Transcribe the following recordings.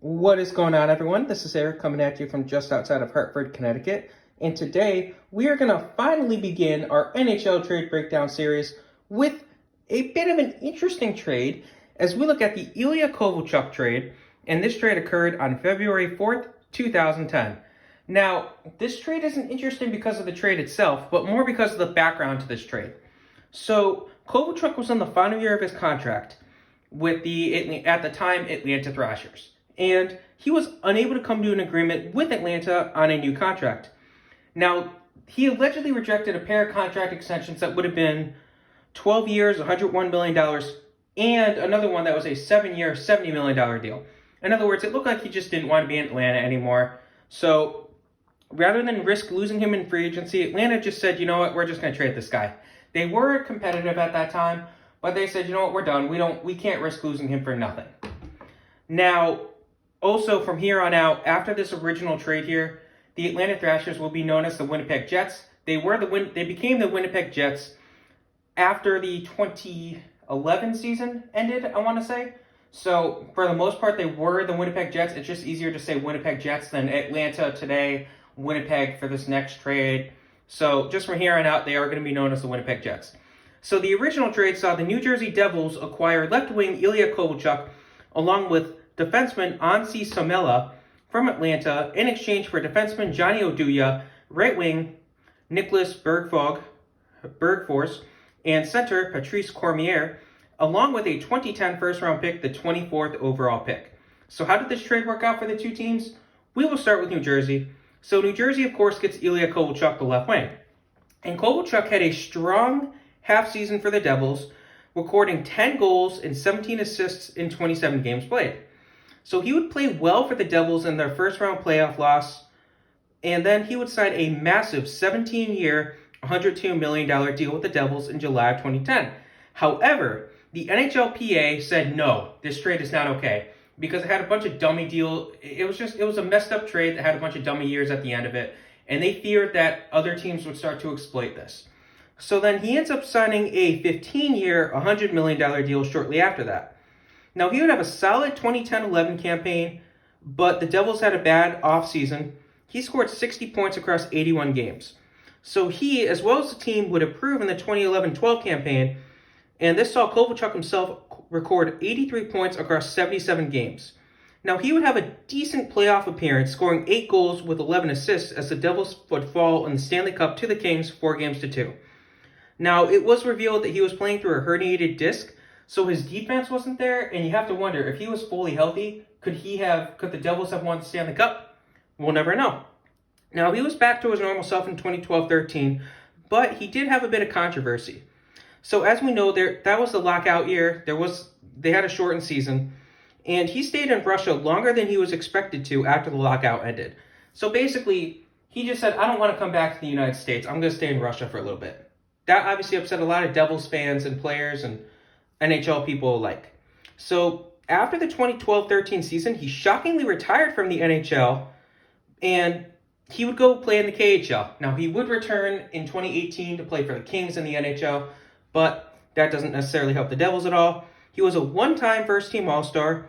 What is going on, everyone? This is Eric coming at you from just outside of Hartford, Connecticut. And today we are going to finally begin our NHL trade breakdown series with a bit of an interesting trade as we look at the Ilya Kovalchuk trade. And this trade occurred on February 4th, 2010. Now, this trade isn't interesting because of the trade itself, but more because of the background to this trade. So, Kovalchuk was in the final year of his contract with the, at the time, Atlanta Thrashers. And he was unable to come to an agreement with Atlanta on a new contract. Now, he allegedly rejected a pair of contract extensions that would have been 12 years, $101 million, and another one that was a 7-year, $70 million deal. In other words, it looked like he just didn't want to be in Atlanta anymore. So, rather than risk losing him in free agency, Atlanta just said, you know what, we're just going to trade this guy. They were competitive at that time, but they said, you know what, we're done. We can't risk losing him for nothing. Now, also, from here on out, after this original trade here, the Atlanta Thrashers will be known as the Winnipeg Jets. They became the Winnipeg Jets after the 2011 season ended, I want to say. So, for the most part, they were the Winnipeg Jets. It's just easier to say Winnipeg Jets than Atlanta today, Winnipeg for this next trade. So, just from here on out, they are going to be known as the Winnipeg Jets. So, the original trade saw the New Jersey Devils acquire left wing Ilya Kovalchuk along with defenseman Anssi Salmela from Atlanta in exchange for defenseman Johnny Oduya, right wing Nicholas Bergfors, and center Patrice Cormier, along with a 2010 first-round pick, the 24th overall pick. So how did this trade work out for the two teams? We will start with New Jersey. So New Jersey, of course, gets Ilya Kovalchuk, the left wing. And Kovalchuk had a strong half season for the Devils, recording 10 goals and 17 assists in 27 games played. So he would play well for the Devils in their first-round playoff loss, and then he would sign a massive 17-year, $102 million deal with the Devils in July of 2010. However, the NHLPA said no, this trade is not okay, because it had a bunch of dummy deal. It was a messed up trade that had a bunch of dummy years at the end of it, and they feared that other teams would start to exploit this. So then he ends up signing a 15-year, $100 million deal shortly after that. Now, he would have a solid 2010-11 campaign, but the Devils had a bad offseason. He scored 60 points across 81 games. So he, as well as the team, would improve in the 2011-12 campaign, and this saw Kovalchuk himself record 83 points across 77 games. Now, he would have a decent playoff appearance, scoring 8 goals with 11 assists as the Devils would fall in the Stanley Cup to the Kings 4-2. Now, it was revealed that he was playing through a herniated disc, so his defense wasn't there, and you have to wonder, if he was fully healthy, could the Devils have won the Stanley Cup? We'll never know. Now, he was back to his normal self in 2012-13, but he did have a bit of controversy. So as we know, that was the lockout year. They had a shortened season, and he stayed in Russia longer than he was expected to after the lockout ended. So basically, he just said, I don't want to come back to the United States. I'm going to stay in Russia for a little bit. That obviously upset a lot of Devils fans and players and NHL people alike. So after the 2012-13 season, he shockingly retired from the NHL, and he would go play in the KHL. Now, he would return in 2018 to play for the Kings in the NHL, but that doesn't necessarily help the Devils at all. He was a one-time first-team All-Star,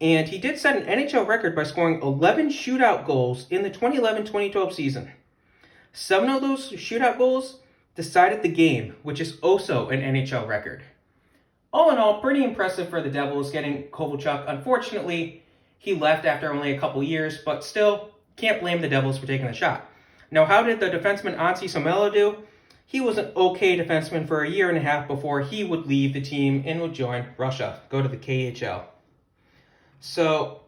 and he did set an NHL record by scoring 11 shootout goals in the 2011-2012 season. 7 of those shootout goals decided the game, which is also an NHL record. All in all, pretty impressive for the Devils getting Kovalchuk. Unfortunately, he left after only a couple years, but still, can't blame the Devils for taking the shot. Now, how did the defenseman Anssi Salmela do? He was an okay defenseman for a year and a half before he would leave the team and would join Russia, go to the KHL. So,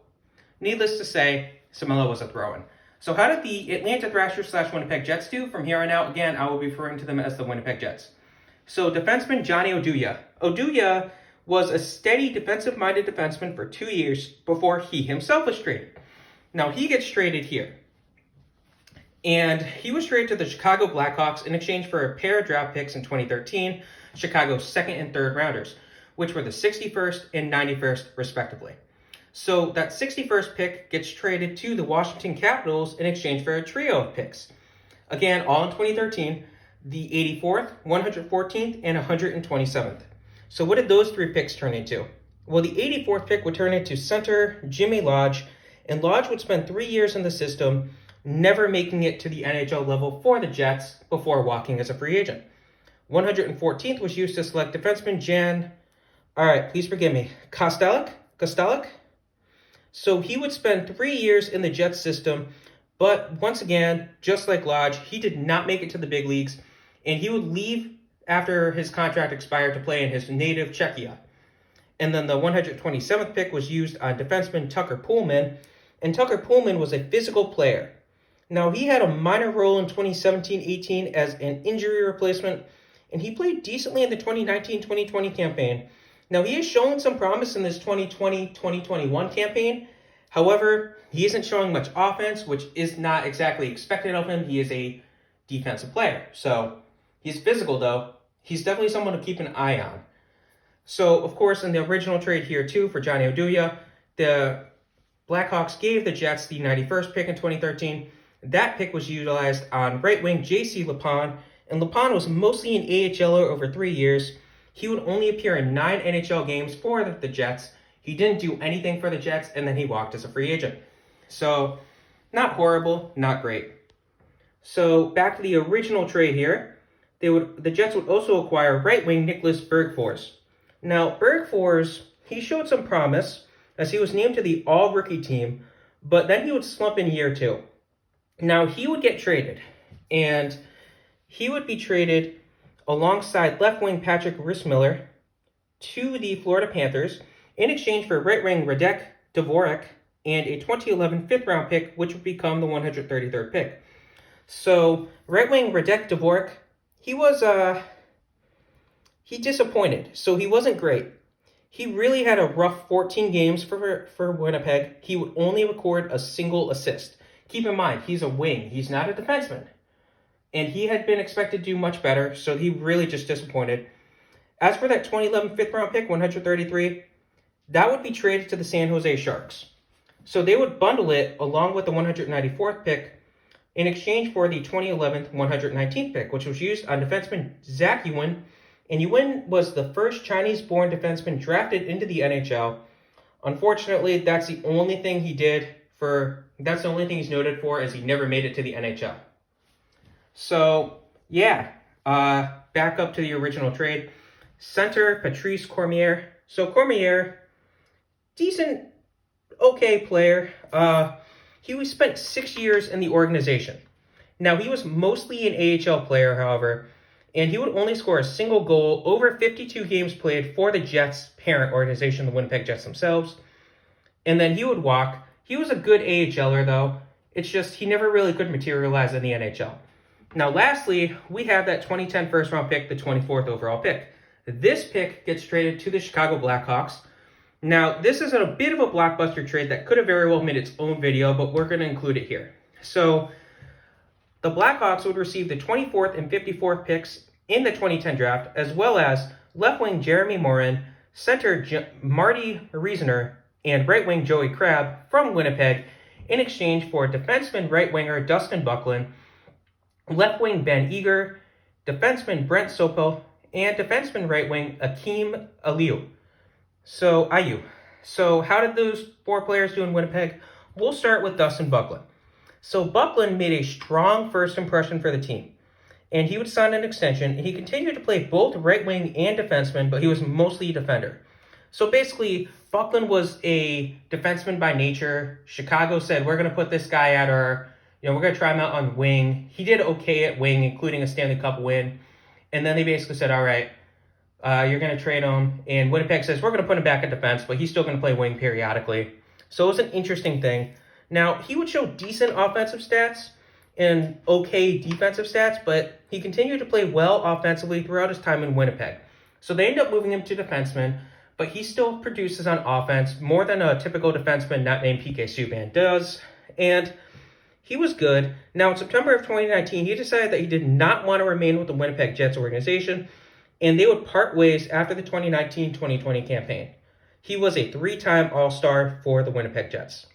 needless to say, Salmela was a throw-in. So how did the Atlanta Thrashers / Winnipeg Jets do? From here on out, again, I will be referring to them as the Winnipeg Jets. So defenseman Johnny Oduya. Oduya was a steady defensive-minded defenseman for 2 years before he himself was traded. Now, he gets traded here. And he was traded to the Chicago Blackhawks in exchange for a pair of draft picks in 2013, Chicago's second and third rounders, which were the 61st and 91st, respectively. So that 61st pick gets traded to the Washington Capitals in exchange for a trio of picks. Again, all in 2013, the 84th, 114th, and 127th. So what did those 3 picks turn into? Well, the 84th pick would turn into center Jimmy Lodge And Lodge would spend 3 years in the system, never making it to the NHL level for the Jets before walking as a free agent. 114th was used to select defenseman please forgive me, Kostelic. So he would spend 3 years in the Jets system, but once again, just like Lodge, he did not make it to the big leagues, and he would leave after his contract expired to play in his native Czechia. And then the 127th pick was used on defenseman Tucker Pullman, and Tucker Pullman was a physical player. Now, he had a minor role in 2017-18 as an injury replacement, and he played decently in the 2019-2020 campaign. Now, he has shown some promise in this 2020-2021 campaign. However, he isn't showing much offense, which is not exactly expected of him. He is a defensive player. So, he's physical, though. He's definitely someone to keep an eye on. So, of course, in the original trade here, too, for Johnny Oduya, the Blackhawks gave the Jets the 91st pick in 2013. That pick was utilized on right wing J.C. Lepon, and Lepon was mostly an AHLer over 3 years. He would only appear in 9 NHL games for the Jets. He didn't do anything for the Jets, and then he walked as a free agent. So, not horrible, not great. So, back to the original trade here. The Jets would also acquire right wing Nicholas Bergfors. Now, Bergfors, he showed some promise as he was named to the all-rookie team, but then he would slump in year 2. Now, he would get traded, and he would be traded alongside left wing Patrick Rissmiller to the Florida Panthers in exchange for right wing Radek Dvorak and a 2011 fifth-round pick, which would become the 133rd pick. So, right wing Radek Dvorak, he disappointed, so he wasn't great. He really had a rough 14 games for Winnipeg. He would only record a single assist. Keep in mind, he's a wing. He's not a defenseman. And he had been expected to do much better, so he really just disappointed. As for that 2011 fifth-round pick, 133, that would be traded to the San Jose Sharks. So they would bundle it along with the 194th pick in exchange for the 2011 119th pick, which was used on defenseman Zach Yuan. And Yuan was the first Chinese-born defenseman drafted into the NHL. Unfortunately, that's the only thing he's noted for, as he never made it to the NHL. So, yeah, back up to the original trade. Center, Patrice Cormier. So, Cormier, decent, okay player. He spent 6 years in the organization. Now, he was mostly an AHL player, however, and he would only score a single goal over 52 games played for the Jets' parent organization, the Winnipeg Jets themselves. And then he would walk. He was a good AHLer, though. It's just he never really could materialize in the NHL. Now, lastly, we have that 2010 first-round pick, the 24th overall pick. This pick gets traded to the Chicago Blackhawks. Now, this is a bit of a blockbuster trade that could have very well made its own video, but we're going to include it here. So, the Blackhawks would receive the 24th and 54th picks in the 2010 draft, as well as left wing Jeremy Morin, center Marty Reasoner, and right wing Joey Crabb from Winnipeg in exchange for defenseman right winger Dustin Buckland, left wing Ben Eager, defenseman Brent Sopel, and defenseman right wing Akeem Aliu. So how did those 4 players do in Winnipeg? We'll start with Dustin Buckland. So Buckland made a strong first impression for the team, and he would sign an extension. He continued to play both right wing and defenseman, but he was mostly a defender. So basically, Buckland was a defenseman by nature. Chicago said, we're going to put this guy at we're going to try him out on wing. He did okay at wing, including a Stanley Cup win. And then they basically said, all right, you're going to trade him. And Winnipeg says, we're going to put him back at defense, but he's still going to play wing periodically. So it was an interesting thing. Now, he would show decent offensive stats and okay defensive stats, but he continued to play well offensively throughout his time in Winnipeg. So they ended up moving him to defenseman, but he still produces on offense more than a typical defenseman not named PK Subban does. And he was good. Now, in September of 2019, he decided that he did not want to remain with the Winnipeg Jets organization, and they would part ways after the 2019-2020 campaign. He was a 3-time All-Star for the Winnipeg Jets.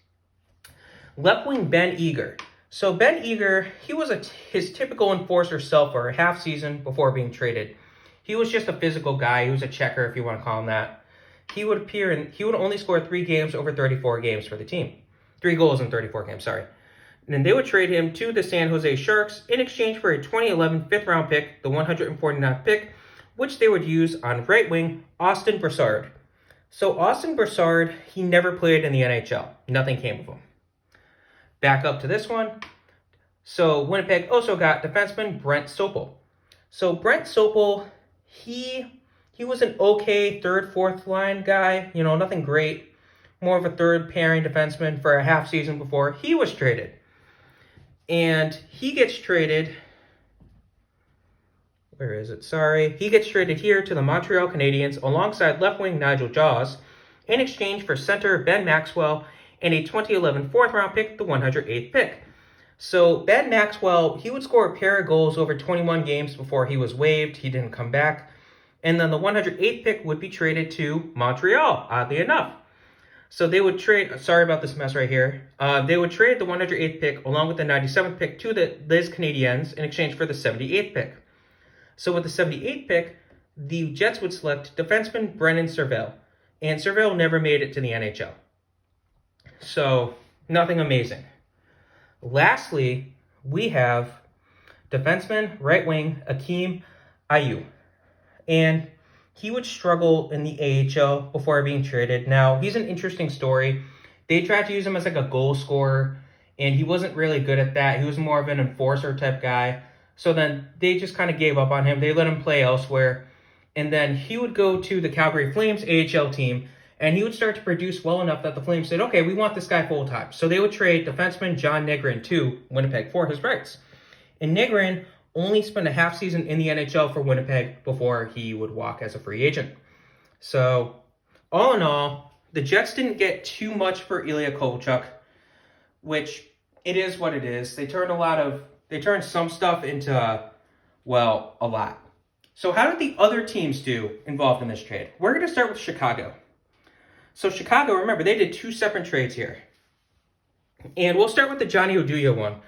Left wing Ben Eager. So Ben Eager, he was his typical enforcer self for a half season before being traded. He was just a physical guy. He was a checker, if you want to call him that. He would only score 3 games over 34 games for the team. 3 goals in 34 games, sorry. And then they would trade him to the San Jose Sharks in exchange for a 2011 5th-round pick, the 149th pick, which they would use on right wing Austin Broussard. So Austin Broussard, he never played in the NHL. Nothing came of him. Back up to this one. So Winnipeg also got defenseman Brent Sopel. So Brent Sopel, he was an okay third, fourth line guy. Nothing great. More of a third pairing defenseman for a half season before he was traded. And he gets traded, he gets traded here to the Montreal Canadiens alongside left wing Nigel Jaws in exchange for center Ben Maxwell and a 2011 4th round pick, the 108th pick. So Ben Maxwell, he would score a pair of goals over 21 games before he was waived. He didn't come back. And then the 108th pick would be traded to Montreal, oddly enough. So they would trade, sorry about this mess right here. They would trade the 108th pick along with the 97th pick to the Les Canadiens in exchange for the 78th pick. So with the 78th pick, the Jets would select defenseman Brennan Cervelle. And Cervelle never made it to the NHL. So nothing amazing. Lastly, we have defenseman right wing Akim Ayu. And he would struggle in the AHL before being traded. Now, he's an interesting story. They tried to use him as like a goal scorer, and he wasn't really good at that. He was more of an enforcer type guy. So then they just kind of gave up on him. They let him play elsewhere. And then he would go to the Calgary Flames AHL team, and he would start to produce well enough that the Flames said, okay, we want this guy full time. So they would trade defenseman John Negrin to Winnipeg for his rights. And Negrin only spent a half season in the NHL for Winnipeg before he would walk as a free agent. So, all in all, the Jets didn't get too much for Ilya Kovalchuk, which it is what it is. They turned some stuff into, a lot. So how did the other teams do involved in this trade? We're going to start with Chicago. So Chicago, remember, they did 2 separate trades here. And we'll start with the Johnny Oduya one.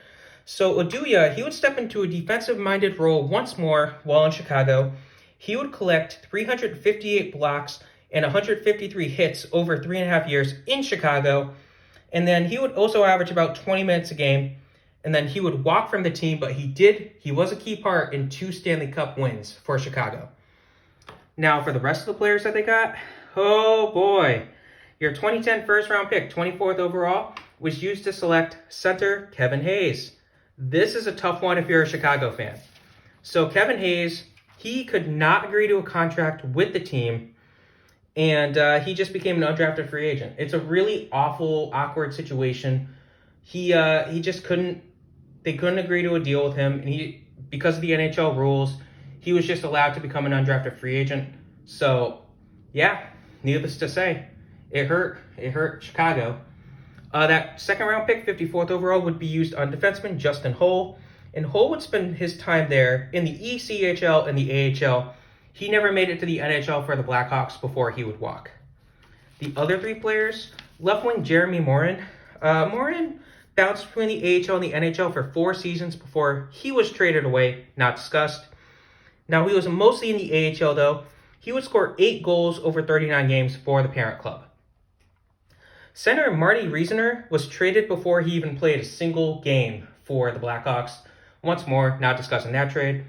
So Oduya, he would step into a defensive-minded role once more while in Chicago. He would collect 358 blocks and 153 hits over 3.5 years in Chicago. And then he would also average about 20 minutes a game. And then he would walk from the team, but he was a key part in 2 Stanley Cup wins for Chicago. Now, for the rest of the players that they got, oh boy. Your 2010 first-round pick, 24th overall, was used to select center Kevin Hayes. This is a tough one if you're a Chicago fan. So Kevin Hayes, he could not agree to a contract with the team, and he just became an undrafted free agent. It's a really awful, awkward situation. He just couldn't. They couldn't agree to a deal with him, and because of the NHL rules, he was just allowed to become an undrafted free agent. So, yeah, needless to say, it hurt. It hurt Chicago. That second-round pick, 54th overall, would be used on defenseman Justin Holl. And Holl would spend his time there in the ECHL and the AHL. He never made it to the NHL for the Blackhawks before he would walk. The other 3 players, left wing Jeremy Morin. Morin bounced between the AHL and the NHL for 4 seasons before he was traded away, not discussed. Now, he was mostly in the AHL, though. He would score 8 goals over 39 games for the parent club. Center Marty Riesener was traded before he even played a single game for the Blackhawks. Once more, not discussing that trade.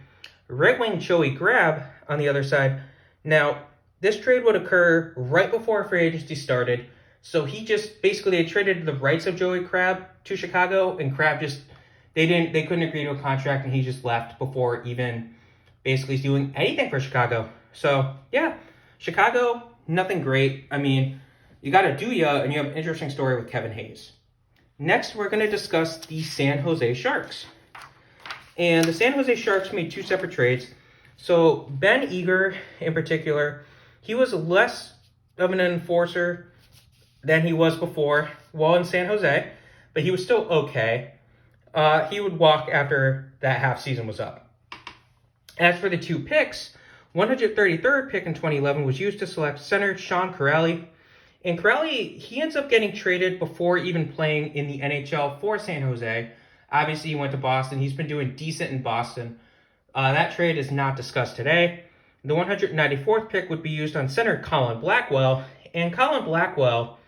Right wing Joey Grab on the other side. Now, this trade would occur right before free agency started. So they traded the rights of Joey Crab to Chicago, and Crab they couldn't agree to a contract, and he just left before even basically doing anything for Chicago. So, yeah, Chicago, nothing great. I mean, you got Oduya, and you have an interesting story with Kevin Hayes. Next, we're going to discuss the San Jose Sharks. And the San Jose Sharks made 2 separate trades. So Ben Eager, in particular, he was less of an enforcer than he was before while in San Jose, but he was still okay. He would walk after that half season was up. As for the 2 picks, 133rd pick in 2011 was used to select center Sean Kuraly. And Kuraly, he ends up getting traded before even playing in the NHL for San Jose. Obviously, he went to Boston. He's been doing decent in Boston. That trade is not discussed today. The 194th pick would be used on center Colin Blackwell. And Colin Blackwell,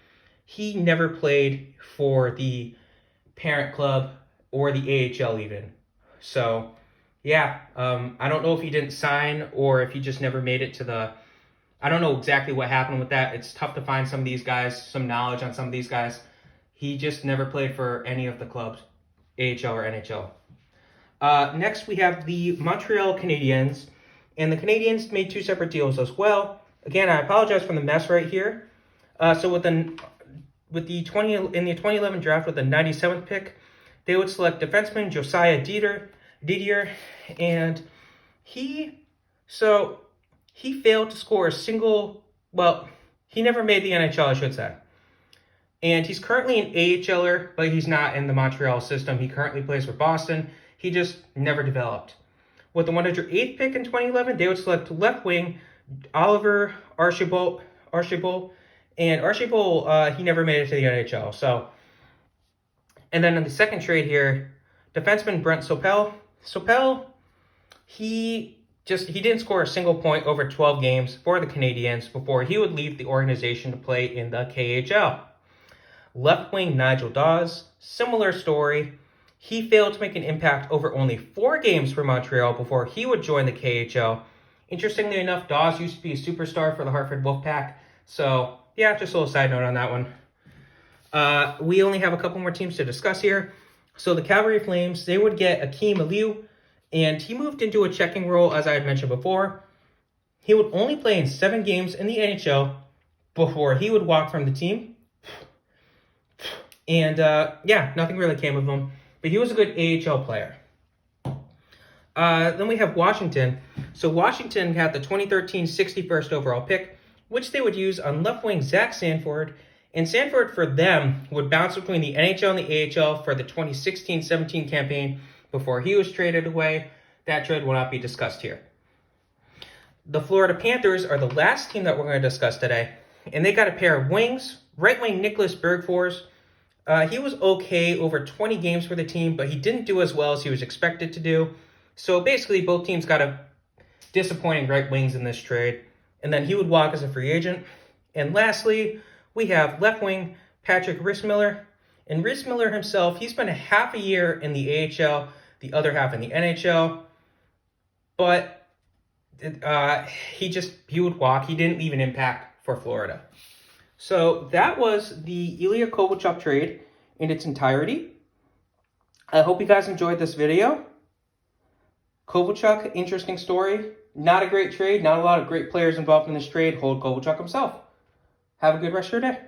he never played for the parent club or the AHL even. So, yeah, I don't know if he didn't sign or if he just never made it to the... I don't know exactly what happened with that. It's tough to find some of these guys, some knowledge on some of these guys. He just never played for any of the clubs, AHL or NHL. Next, we have the Montreal Canadiens. And the Canadiens made 2 separate deals as well. Again, I apologize for the mess right here. So in the 2011 draft with the 97th pick, they would select defenseman Josiah Didier, and he failed to score a single. Well, he never made the NHL, I should say. And he's currently an AHLer, but he's not in the Montreal system. He currently plays for Boston. He just never developed. With the 108th pick in 2011, they would select left wing Oliver Archibald, and Archibald, he never made it to the NHL. So, and then in the second trade here, defenseman Brent Sopel. Sopel, he didn't score a single point over 12 games for the Canadiens before he would leave the organization to play in the KHL. Left wing Nigel Dawes, similar story. He failed to make an impact over only 4 games for Montreal before he would join the KHL. Interestingly enough, Dawes used to be a superstar for the Hartford Wolfpack. So, yeah, just a little side note on that one. We only have a couple more teams to discuss here. So the Calgary Flames, they would get Akeem Aliu, and he moved into a checking role, as I had mentioned before. He would only play in 7 games in the NHL before he would walk from the team. And, yeah, nothing really came of him. But he was a good AHL player. Then we have Washington. So Washington had the 2013 61st overall pick, which they would use on left wing Zach Sanford. And Sanford, for them, would bounce between the NHL and the AHL for the 2016-17 campaign before he was traded away. That trade will not be discussed here. The Florida Panthers are the last team that we're going to discuss today. And they got a pair of wings. Right wing Nicholas Bergfors. He was okay over 20 games for the team, but he didn't do as well as he was expected to do. So basically, both teams got a disappointing right wings in this trade. And then he would walk as a free agent. And lastly, we have left wing Patrick Rissmiller. And Rissmiller himself, he spent a half a year in the AHL, the other half in the NHL. But he would walk. He didn't leave an impact for Florida. So that was the Ilya Kovalchuk trade in its entirety. I hope you guys enjoyed this video. Kovalchuk, interesting story. Not a great trade. Not a lot of great players involved in this trade. Hold Kovalchuk himself. Have a good rest of your day.